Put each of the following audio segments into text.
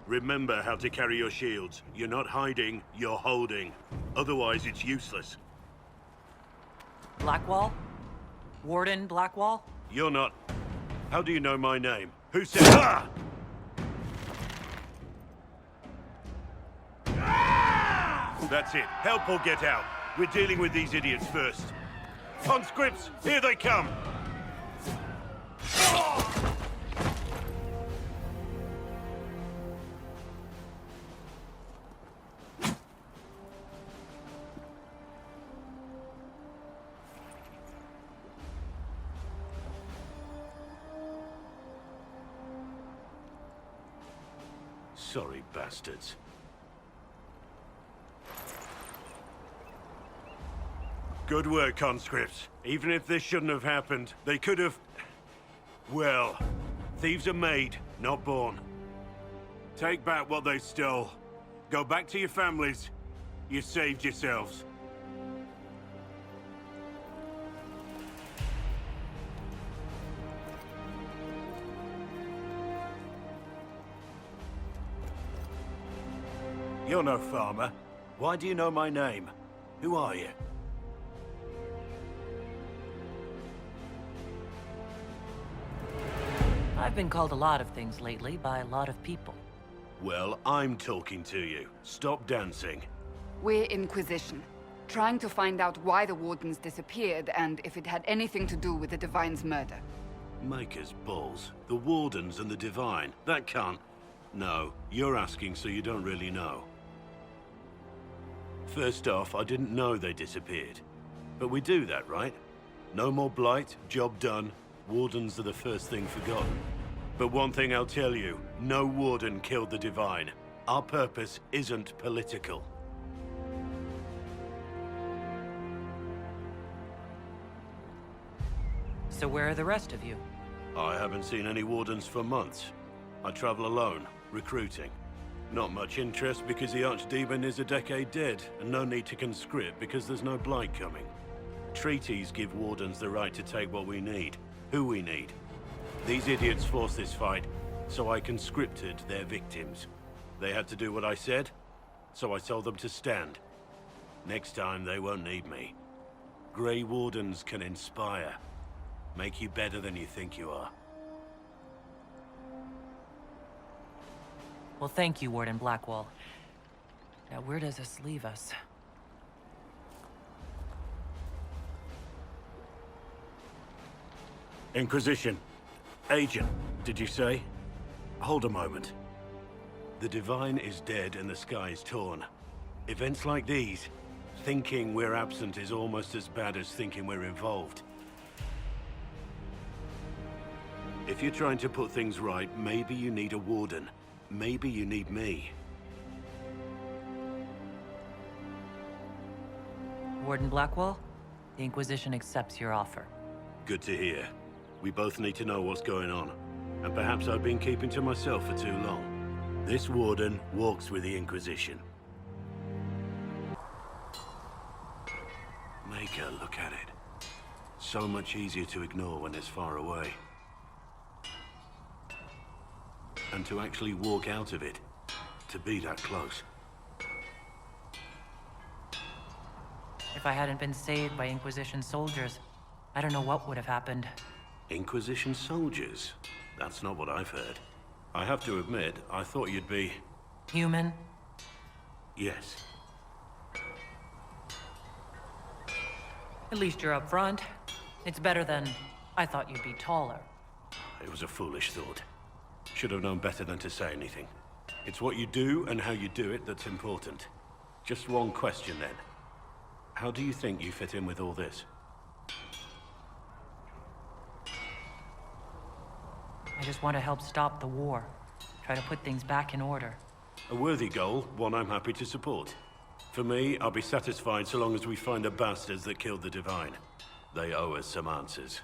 Remember how to carry your shields. You're not hiding, you're holding. Otherwise, it's useless. Blackwall? Warden Blackwall? You're not... How do you know my name? Who said... Ah! That's it. Help or get out. We're dealing with these idiots first. Conscripts, here they come! Sorry, bastards. Good work, conscripts. Even if this shouldn't have happened, they could have... Well, thieves are made, not born. Take back what they stole. Go back to your families. You saved yourselves. You're no farmer. Why do you know my name? Who are you? I've been called a lot of things lately by a lot of people. Well, I'm talking to you. Stop dancing. We're Inquisition, trying to find out why the Wardens disappeared and if it had anything to do with the Divine's murder. Maker's balls. The Wardens and the Divine. That can't... No, you're asking so you don't really know. First off, I didn't know they disappeared. But we do that, right? No more blight, job done. Wardens are the first thing forgotten. But one thing I'll tell you, no Warden killed the Divine. Our purpose isn't political. So where are the rest of you? I haven't seen any Wardens for months. I travel alone, recruiting. Not much interest because the Archdemon is a decade dead, and no need to conscript because there's no blight coming. Treaties give Wardens the right to take what we need, who we need. These idiots forced this fight, so I conscripted their victims. They had to do what I said, so I told them to stand. Next time, they won't need me. Grey Wardens can inspire, make you better than you think you are. Well, thank you, Warden Blackwall. Now, where does this leave us? Inquisition. Agent, did you say? Hold a moment. The Divine is dead and the sky is torn. Events like these, thinking we're absent is almost as bad as thinking we're involved. If you're trying to put things right, maybe you need a Warden. Maybe you need me. Warden Blackwall, the Inquisition accepts your offer. Good to hear. We both need to know what's going on. And perhaps I've been keeping to myself for too long. This Warden walks with the Inquisition. Maker, look at it. So much easier to ignore when it's far away. And to actually walk out of it, to be that close. If I hadn't been saved by Inquisition soldiers, I don't know what would have happened. Inquisition soldiers? That's not what I've heard. I have to admit, I thought you'd be... Human? Yes. At least you're up front. It's better than... I thought you'd be taller. It was a foolish thought. Should have known better than to say anything. It's what you do and how you do it that's important. Just one question then. How do you think you fit in with all this? I just want to help stop the war. Try to put things back in order. A worthy goal, one I'm happy to support. For me, I'll be satisfied so long as we find the bastards that killed the Divine. They owe us some answers.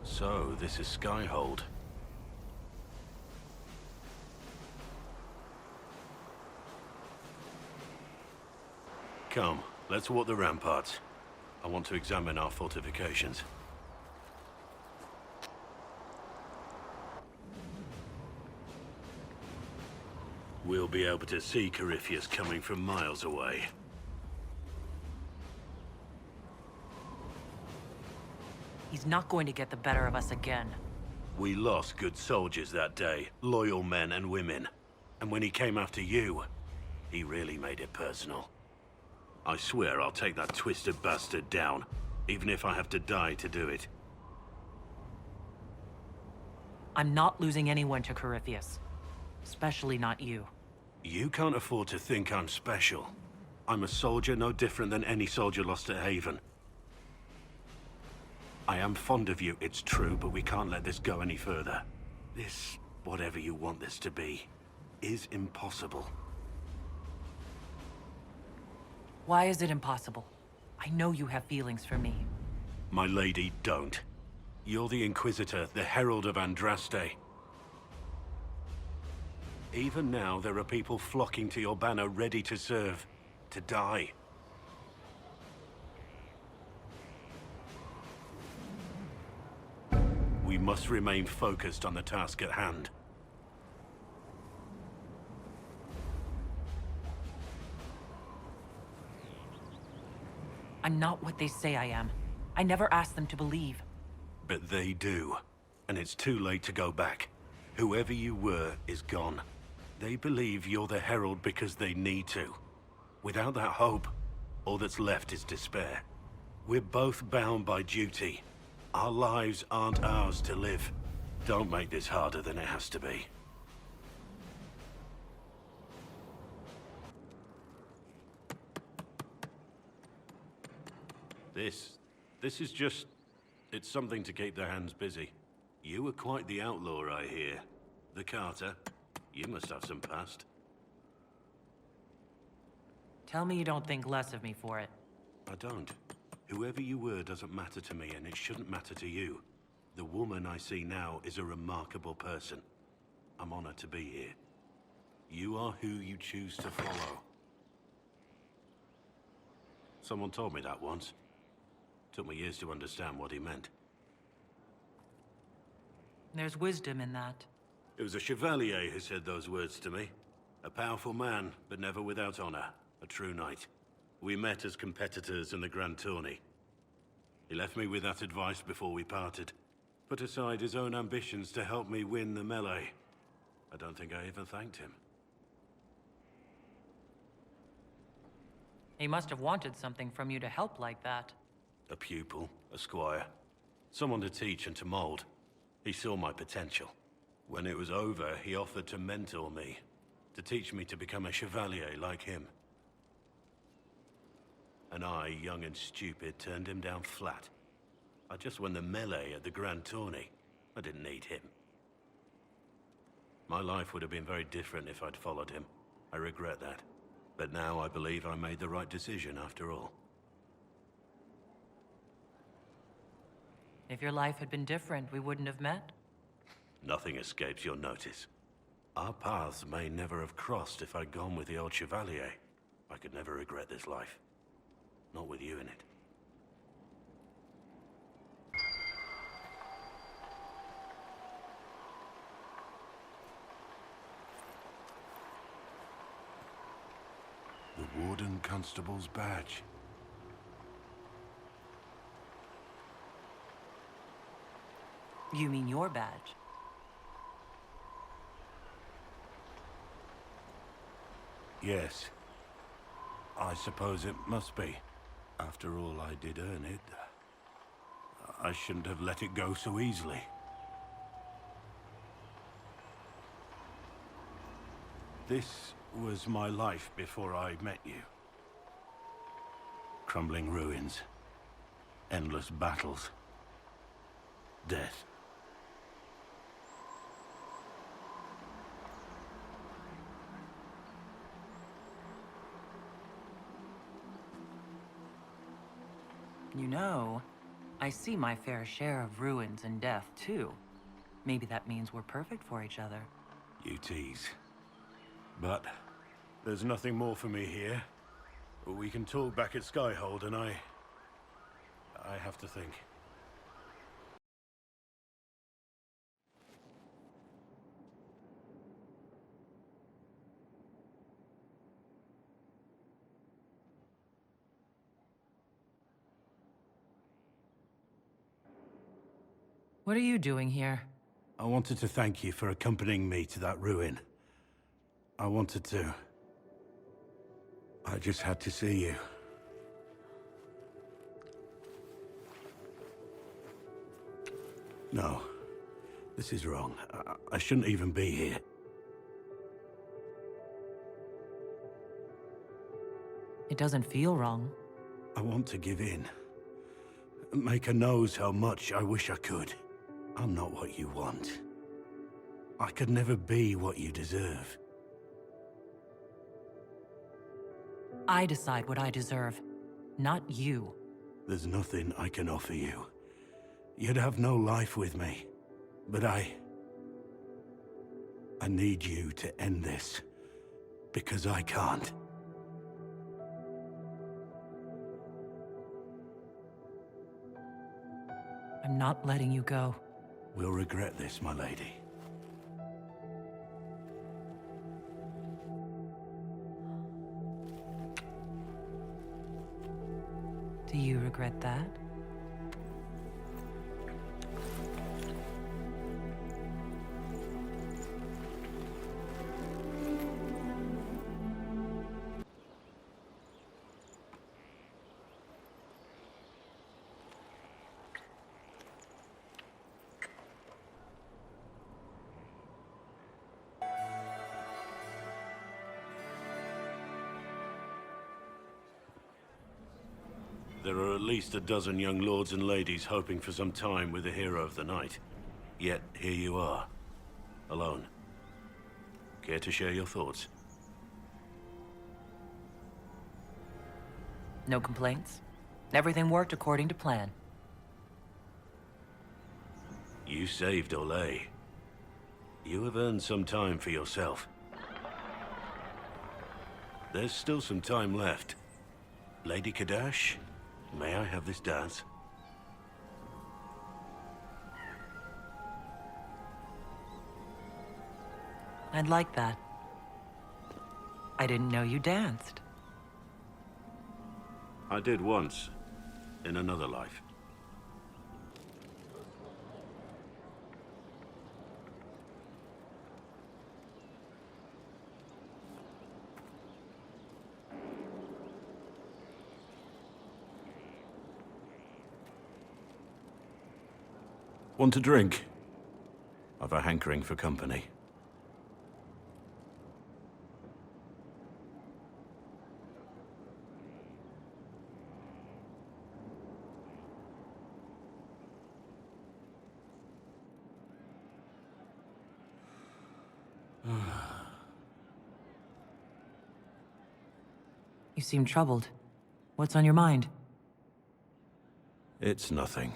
So, this is Skyhold. Come, let's walk the ramparts. I want to examine our fortifications. We'll be able to see Corypheus coming from miles away. He's not going to get the better of us again. We lost good soldiers that day, loyal men and women. And when he came after you, he really made it personal. I swear I'll take that twisted bastard down, even if I have to die to do it. I'm not losing anyone to Corypheus. Especially not you. You can't afford to think I'm special. I'm a soldier no different than any soldier lost at Haven. I am fond of you, it's true, but we can't let this go any further. This, whatever you want this to be, is impossible. Why is it impossible? I know you have feelings for me. My lady, don't. You're the Inquisitor, the Herald of Andraste. Even now, there are people flocking to your banner ready to serve, to die. We must remain focused on the task at hand. I'm not what they say I am. I never asked them to believe. But they do. And it's too late to go back. Whoever you were is gone. They believe you're the Herald because they need to. Without that hope, all that's left is despair. We're both bound by duty. Our lives aren't ours to live. Don't make this harder than it has to be. This is just... it's something to keep their hands busy. You were quite the outlaw, I hear. The Carter. You must have some past. Tell me you don't think less of me for it. I don't. Whoever you were doesn't matter to me, and it shouldn't matter to you. The woman I see now is a remarkable person. I'm honored to be here. You are who you choose to follow. Someone told me that once. Took me years to understand what he meant. There's wisdom in that. It was a chevalier who said those words to me. A powerful man, but never without honor. A true knight. We met as competitors in the Grand Tourney. He left me with that advice before we parted. Put aside his own ambitions to help me win the melee. I don't think I even thanked him. He must have wanted something from you to help like that. A pupil, a squire. Someone to teach and to mold. He saw my potential. When it was over, he offered to mentor me. To teach me to become a chevalier like him. And I, young and stupid, turned him down flat. I just won the melee at the Grand Tourney. I didn't need him. My life would have been very different if I'd followed him. I regret that. But now I believe I made the right decision after all. If your life had been different, we wouldn't have met? Nothing escapes your notice. Our paths may never have crossed if I'd gone with the old Chevalier. I could never regret this life. Not with you in it. The Warden Constable's badge. You mean your badge? Yes. I suppose it must be. After all, I did earn it. I shouldn't have let it go so easily. This was my life before I met you. Crumbling ruins. Endless battles. Death. You know, I see my fair share of ruins and death, too. Maybe that means we're perfect for each other. You tease. But there's nothing more for me here. We can talk back at Skyhold, and I have to think. What are you doing here? I wanted to thank you for accompanying me to that ruin. I wanted to. I just had to see you. No. This is wrong. I shouldn't even be here. It doesn't feel wrong. I want to give in. Maker knows how much I wish I could. I'm not what you want. I could never be what you deserve. I decide what I deserve, not you. There's nothing I can offer you. You'd have no life with me. But I need you to end this. Because I can't. I'm not letting you go. We'll regret this, my lady. Do you regret that? There are at least a dozen young lords and ladies hoping for some time with the hero of the night. Yet, here you are. Alone. Care to share your thoughts? No complaints? Everything worked according to plan. You saved Olay. You have earned some time for yourself. There's still some time left. Lady Kadash? May I have this dance? I'd like that. I didn't know you danced. I did once, in another life. Want a drink? I've a hankering for company. You seem troubled. What's on your mind? It's nothing.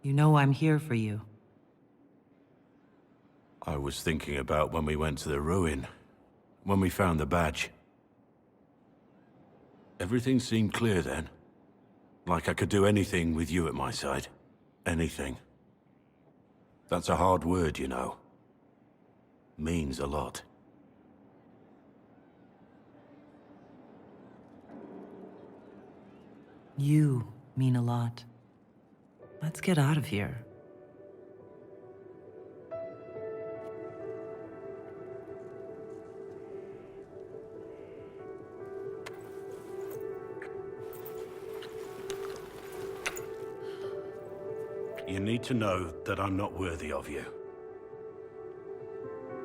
You know I'm here for you. I was thinking about when we went to the ruin, when we found the badge. Everything seemed clear then. Like I could do anything with you at my side. Anything. That's a hard word, you know. Means a lot. You mean a lot. Let's get out of here. You need to know that I'm not worthy of you.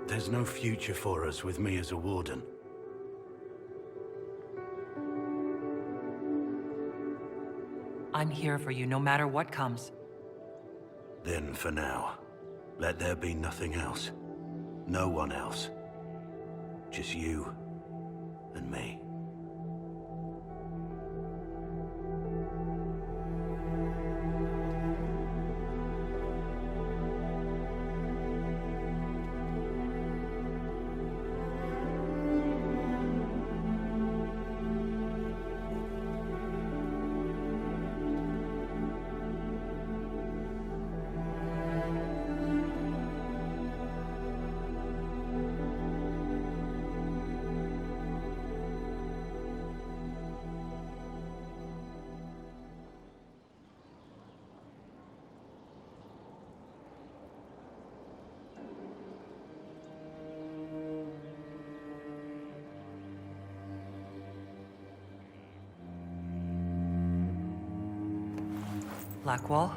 There's no future for us with me as a warden. I'm here for you no matter what comes. Then for now, let there be nothing else. No one else. Just you and me. Blackwall?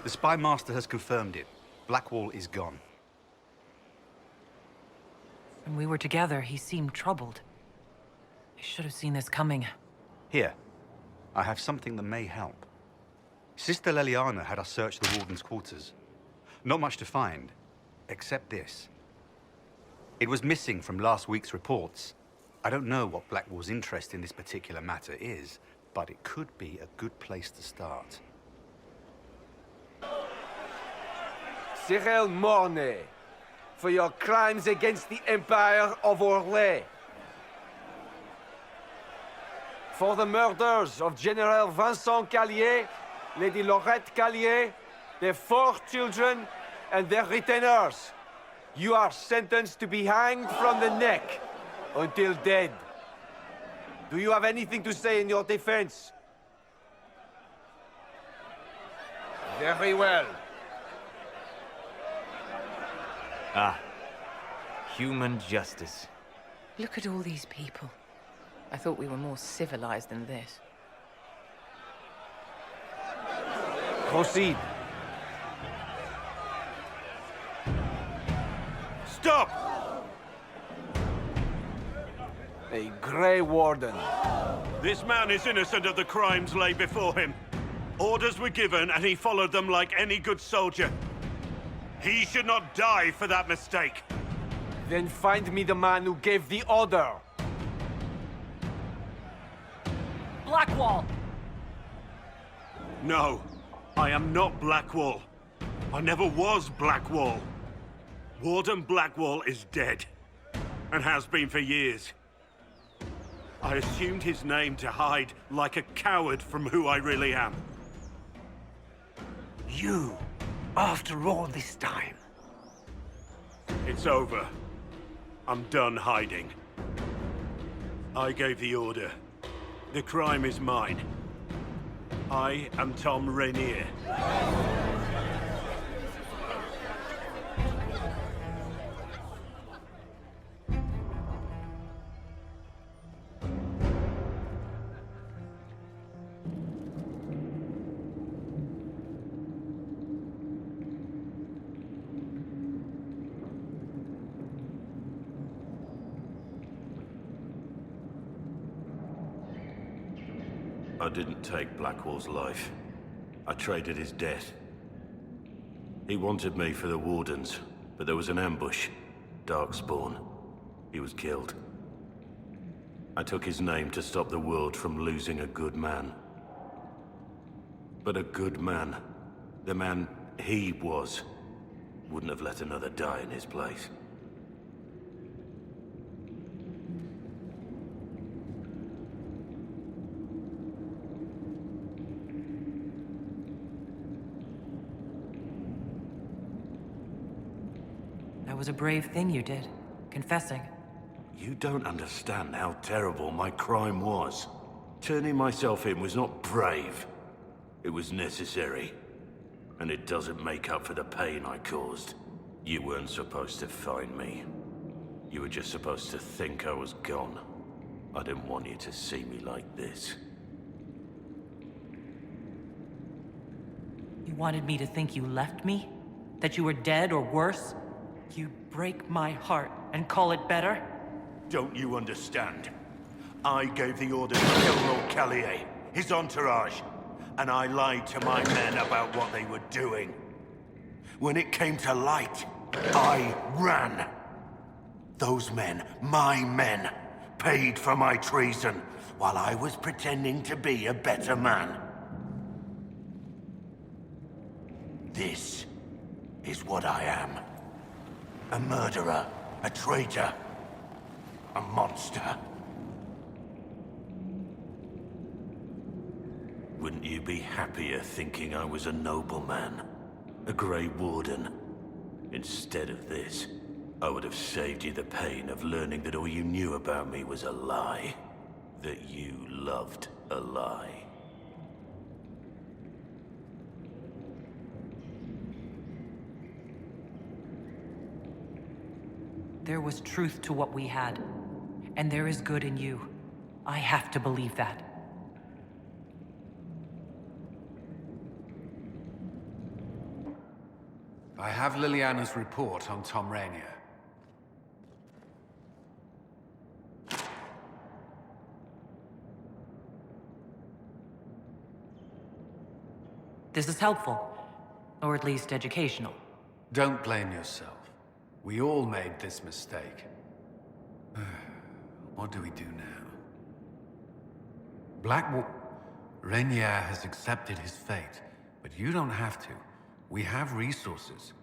The Spy Master has confirmed it. Blackwall is gone. When we were together, he seemed troubled. I should have seen this coming. Here, I have something that may help. Sister Leliana had us search the Warden's quarters. Not much to find, except this. It was missing from last week's reports. I don't know what Blackwall's interest in this particular matter is, but it could be a good place to start. Cyril Mornay, for your crimes against the Empire of Orlais. For the murders of General Vincent Callier, Lady Laurette Callier, their 4 children, and their retainers. You are sentenced to be hanged from the neck until dead. Do you have anything to say in your defense? Very well. Ah, human justice. Look at all these people. I thought we were more civilized than this. Proceed. Stop! A Grey Warden. This man is innocent of the crimes laid before him. Orders were given, and he followed them like any good soldier. He should not die for that mistake. Then find me the man who gave the order. Blackwall! No, I am not Blackwall. I never was Blackwall. Warden Blackwall is dead, and has been for years. I assumed his name to hide like a coward from who I really am. You, after all this time. It's over. I'm done hiding. I gave the order. The crime is mine. I am Tom Rainier. I didn't take Blackwall's life. I traded his death. He wanted me for the Wardens, but there was an ambush. Darkspawn. He was killed. I took his name to stop the world from losing a good man. But a good man, the man he was, wouldn't have let another die in his place. That was a brave thing you did, confessing. You don't understand how terrible my crime was. Turning myself in was not brave. It was necessary. And it doesn't make up for the pain I caused. You weren't supposed to find me. You were just supposed to think I was gone. I didn't want you to see me like this. You wanted me to think you left me? That you were dead or worse? You break my heart and call it better? Don't you understand? I gave the order to kill Lord Callier, his entourage, and I lied to my men about what they were doing. When it came to light, I ran. Those men, my men, paid for my treason, while I was pretending to be a better man. This is what I am. A murderer, a traitor, a monster. Wouldn't you be happier thinking I was a nobleman, a Grey Warden, instead of this? I would have saved you the pain of learning that all you knew about me was a lie. That you loved a lie. There was truth to what we had, and there is good in you. I have to believe that. I have Liliana's report on Tom Rainier. This is helpful, or at least educational. Don't blame yourself. We all made this mistake. What do we do now? Blackwall... Rainier has accepted his fate, but you don't have to. We have resources.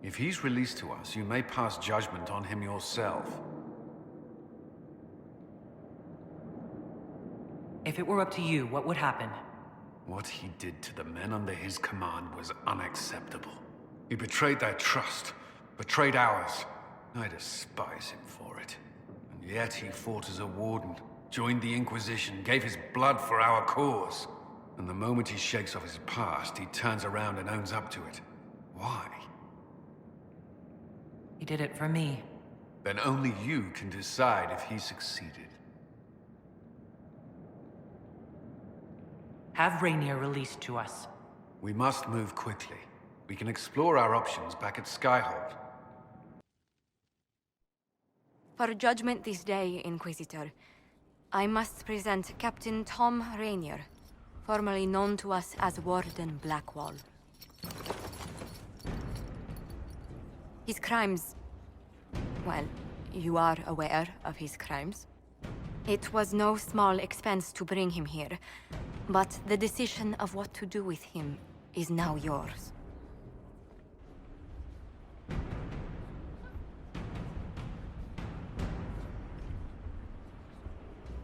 If he's released to us, you may pass judgment on him yourself. If it were up to you, what would happen? What he did to the men under his command was unacceptable. He betrayed their trust, betrayed ours. I despise him for it. And yet he fought as a warden, joined the Inquisition, gave his blood for our cause. And the moment he shakes off his past, he turns around and owns up to it. Why? He did it for me. Then only you can decide if he succeeded. Have Rainier released to us. We must move quickly. We can explore our options back at Skyhold. For judgment this day, Inquisitor, I must present Captain Tom Rainier, formerly known to us as Warden Blackwall. His crimes... well, you are aware of his crimes. It was no small expense to bring him here, but the decision of what to do with him is now yours.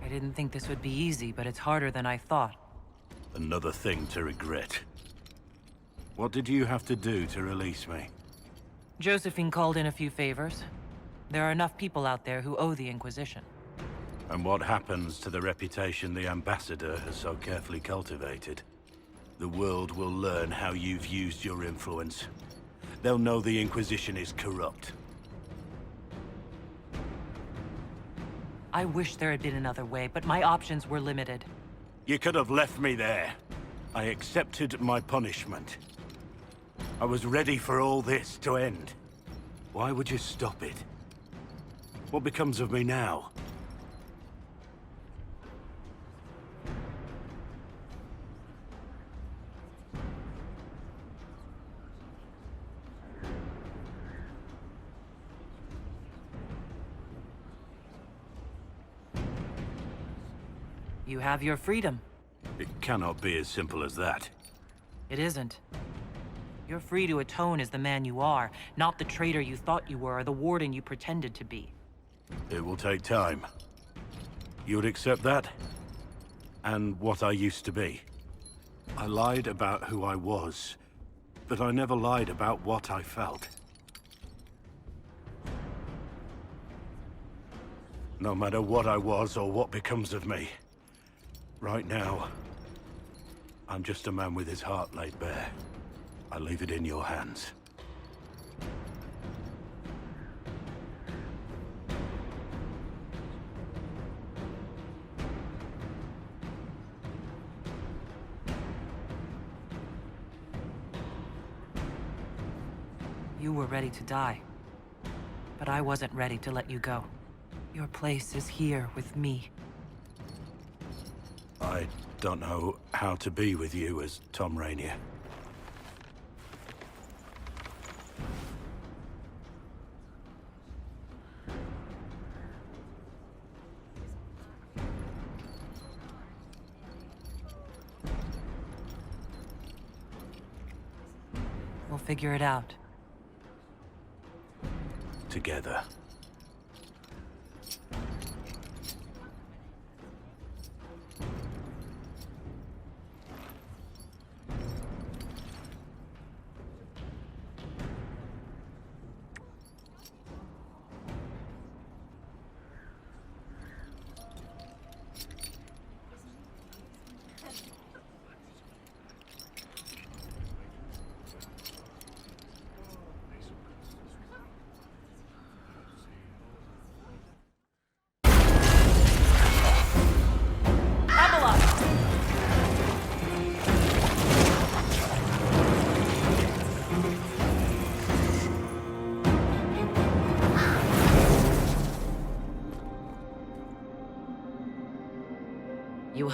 I didn't think this would be easy, but it's harder than I thought. Another thing to regret. What did you have to do to release me? Josephine called in a few favors. There are enough people out there who owe the Inquisition. And what happens to the reputation the Ambassador has so carefully cultivated? The world will learn how you've used your influence. They'll know the Inquisition is corrupt. I wish there had been another way, but my options were limited. You could have left me there. I accepted my punishment. I was ready for all this to end. Why would you stop it? What becomes of me now? You have your freedom. It cannot be as simple as that. It isn't. You're free to atone as the man you are, not the traitor you thought you were or the warden you pretended to be. It will take time. You would accept that? And what I used to be. I lied about who I was, but I never lied about what I felt. No matter what I was or what becomes of me, right now, I'm just a man with his heart laid bare. I leave it in your hands. You were ready to die, but I wasn't ready to let you go. Your place is here with me. I don't know how to be with you as Tom Rainier. We'll figure it out. Together.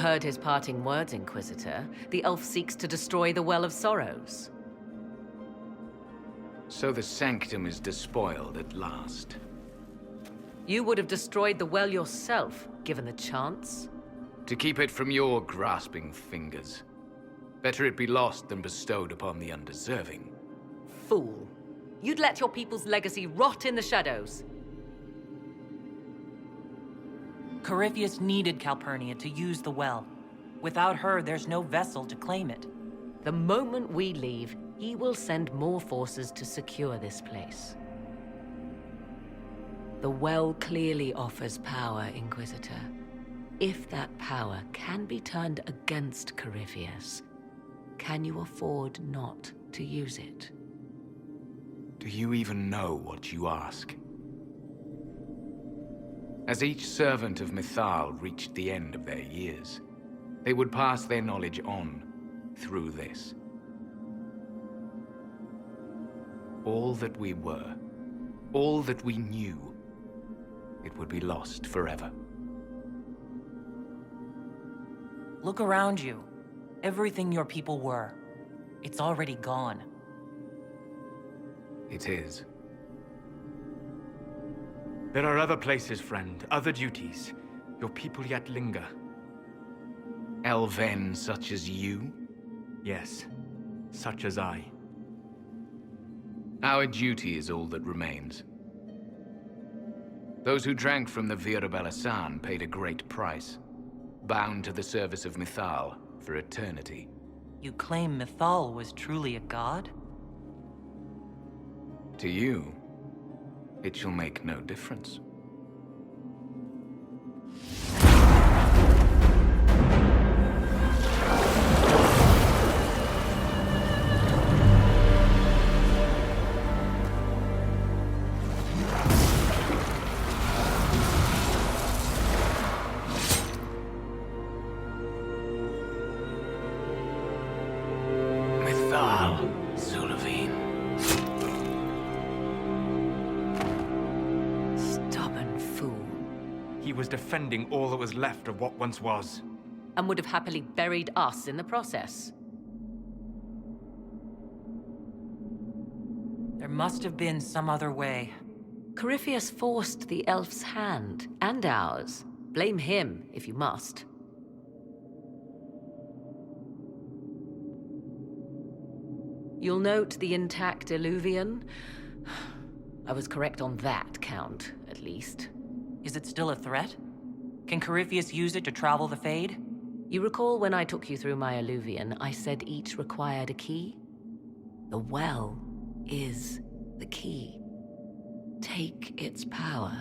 heard his parting words, Inquisitor. The elf seeks to destroy the Well of Sorrows. So the sanctum is despoiled at last. You would have destroyed the well yourself, given the chance. To keep it from your grasping fingers. Better it be lost than bestowed upon the undeserving. Fool. You'd let your people's legacy rot in the shadows. Corypheus needed Calpurnia to use the well. Without her, there's no vessel to claim it. The moment we leave, he will send more forces to secure this place. The well clearly offers power, Inquisitor. If that power can be turned against Corypheus, can you afford not to use it? Do you even know what you ask? As each servant of Mythal reached the end of their years, they would pass their knowledge on through this. All that we were, all that we knew, it would be lost forever. Look around you. Everything your people were. It's already gone. It is. There are other places, friend, other duties. Your people yet linger. Elven such as you? Yes, such as I. Our duty is all that remains. Those who drank from the Vira Belasan paid a great price, bound to the service of Mythal for eternity. You claim Mythal was truly a god? To you, it shall make no difference. He was defending all that was left of what once was. And would have happily buried us in the process. There must have been some other way. Corypheus forced the elf's hand, and ours. Blame him, if you must. You'll note the intact Illuvian. I was correct on that count, at least. Is it still a threat? Can Corypheus use it to travel the Fade? You recall when I took you through my Illuvian, I said each required a key? The well is the key. Take its power,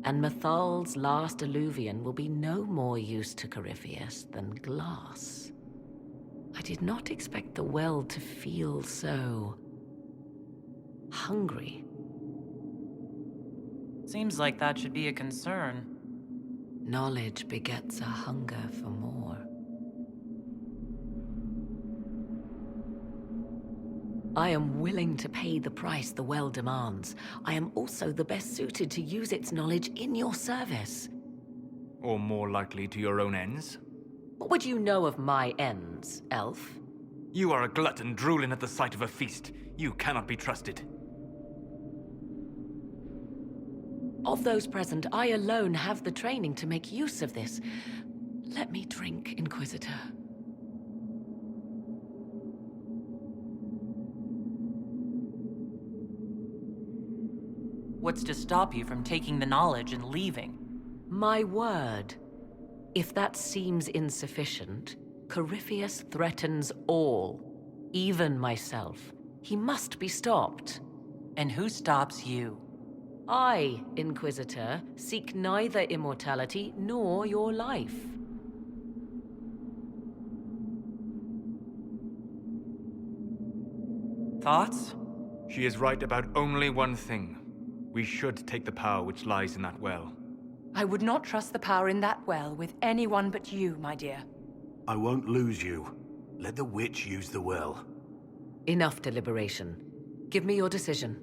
and Mythal's last Illuvian will be no more use to Corypheus than glass. I did not expect the well to feel so hungry. Seems like that should be a concern. Knowledge begets a hunger for more. I am willing to pay the price the well demands. I am also the best suited to use its knowledge in your service. Or more likely to your own ends? What would you know of my ends, elf? You are a glutton drooling at the sight of a feast. You cannot be trusted. Of those present, I alone have the training to make use of this. Let me drink, Inquisitor. What's to stop you from taking the knowledge and leaving? My word. If that seems insufficient, Corypheus threatens all, even myself. He must be stopped. And who stops you? I, Inquisitor, seek neither immortality nor your life. Thoughts? She is right about only one thing. We should take the power which lies in that well. I would not trust the power in that well with anyone but you, my dear. I won't lose you. Let the witch use the well. Enough deliberation. Give me your decision.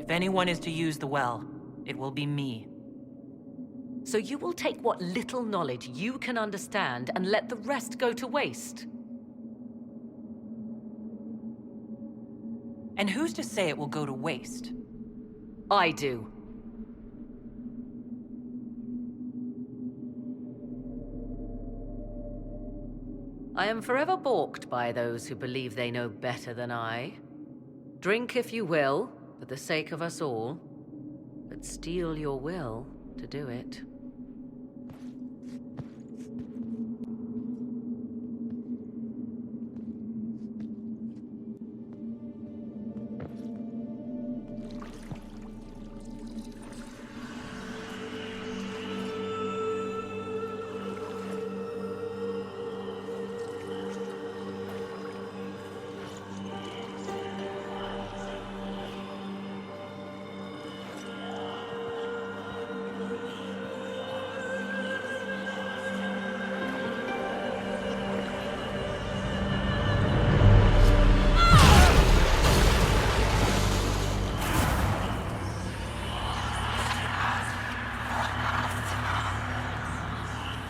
If anyone is to use the well, it will be me. So you will take what little knowledge you can understand and let the rest go to waste? And who's to say it will go to waste? I do. I am forever balked by those who believe they know better than I. Drink if you will, for the sake of us all, but steel your will to do it.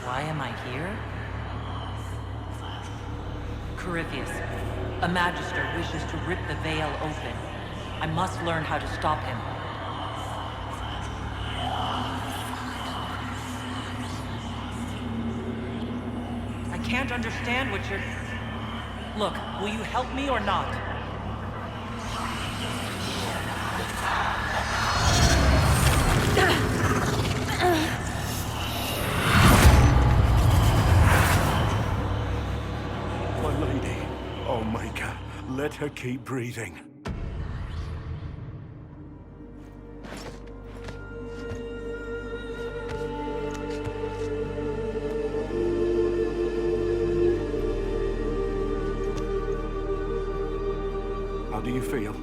Why am I here? Corypheus, a Magister wishes to rip the veil open. I must learn how to stop him. I can't understand what you're... Look, will you help me or not? Let her keep breathing. How do you feel?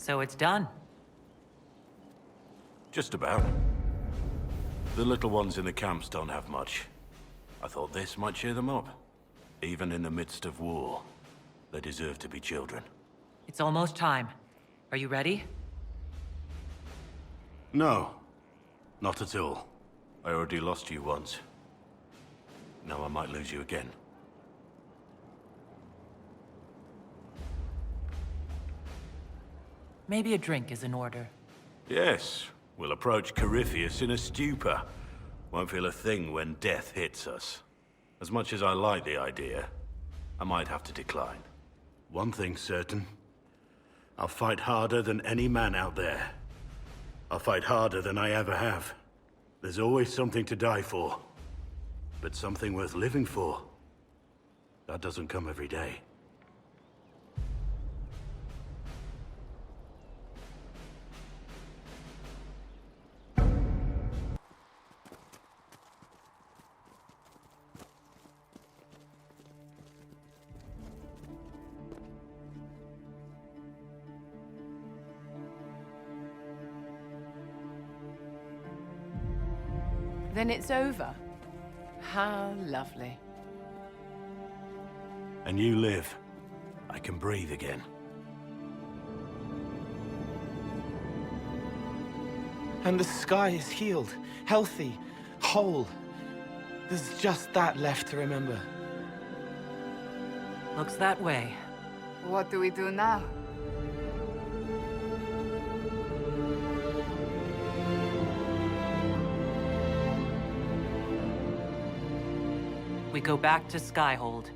So it's done. Just about. The little ones in the camps don't have much. I thought this might cheer them up. Even in the midst of war, they deserve to be children. It's almost time. Are you ready? No, not at all. I already lost you once. Now I might lose you again. Maybe a drink is in order. Yes, we'll approach Corypheus in a stupor. Won't feel a thing when death hits us. As much as I like the idea, I might have to decline. One thing's certain. I'll fight harder than any man out there. I'll fight harder than I ever have. There's always something to die for. But something worth living for, that doesn't come every day. Then it's over. How lovely. And you live. I can breathe again. And the sky is healed, healthy, whole. There's just that left to remember. Looks that way. What do we do now? We go back to Skyhold.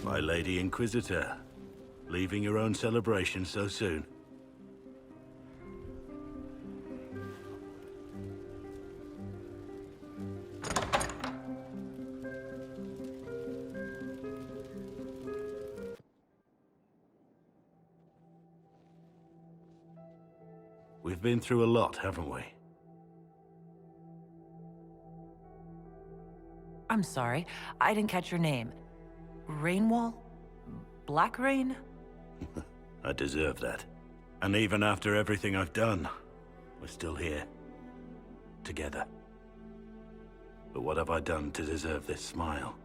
My Lady Inquisitor, leaving your own celebration so soon. We've been through a lot, haven't we? I'm sorry, I didn't catch your name. Rainwall? Black Rain? I deserve that. And even after everything I've done, we're still here. Together. But what have I done to deserve this smile?